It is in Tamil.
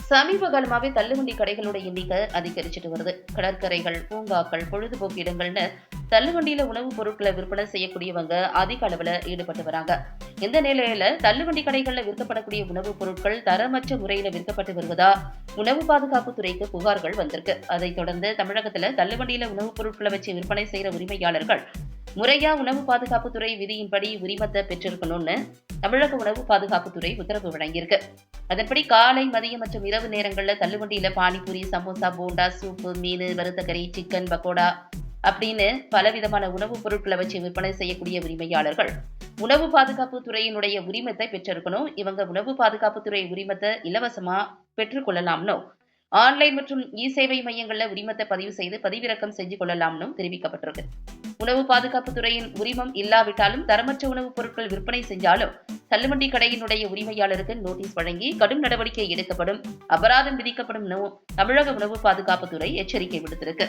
சமீப காலமாவே தள்ளுவண்டி கடைகளோட எண்ணிக்கை அதிகரிச்சுட்டு வருது. கடற்கரைகள், பூங்காக்கள், பொழுதுபோக்கு இடங்கள்னு தள்ளுவண்டியில உணவுப் பொருட்களை விற்பனை செய்யக்கூடியவங்க அதிக அளவுல ஈடுபட்டு வராங்க. இந்த நிலையில தள்ளுவண்டி கடைகள்ல விற்கப்படக்கூடிய உணவுப் பொருட்கள் தரமற்ற முறையில விற்கப்பட்டு வருவதா உணவு பாதுகாப்பு துறைக்கு புகார்கள் வந்திருக்கு. அதைத் தொடர்ந்து தமிழகத்துல தள்ளுவண்டியில உணவுப் பொருட்களை வச்சு விற்பனை செய்யற உரிமையாளர்கள் முறையா உணவு பாதுகாப்புத்துறை விதியின்படி உரிமத்தை பெற்றிருக்கணும்னு தமிழக உணவு பாதுகாப்புத்துறை உத்தரவு வழங்கியிருக்கு. அதன்படி காலை, மதியம் மற்றும் இரவு நேரங்கள்ல தள்ளுவண்டியில பானிபூரி, சமோசா, போண்டா, சூப்பு, மீன், வறுத்தக்கறி, சிக்கன், பக்கோடா அப்படின்னு பலவிதமான உணவுப் பொருட்களை வச்சு விற்பனை செய்யக்கூடிய உரிமையாளர்கள் உணவு பாதுகாப்பு துறையினுடைய உரிமத்தை பெற்றிருக்கணும். இவங்க உணவு பாதுகாப்புத்துறை உரிமத்தை இலவசமா பெற்றுக்கொள்ளலாம்னு ஆன்லைன் மற்றும் இ சேவை மையங்கள்ல உரிமத்தை பதிவு செய்து பதிவிறக்கம் செஞ்சு கொள்ளலாம்னு தெரிவிக்கப்பட்டிருக்கு. உணவு பாதுகாப்பு துறையின் உரிமம் இல்லாவிட்டாலும் தரமற்ற உணவுப் பொருட்கள் விற்பனை செஞ்சாலும் தள்ளுவண்டி கடையினுடைய உரிமையாளருக்கு நோட்டீஸ் வழங்கி கடும் நடவடிக்கை எடுக்கப்படும், அபராதம் விதிக்கப்படும் தமிழக உணவு பாதுகாப்புத்துறை எச்சரிக்கை விடுத்திருக்கு.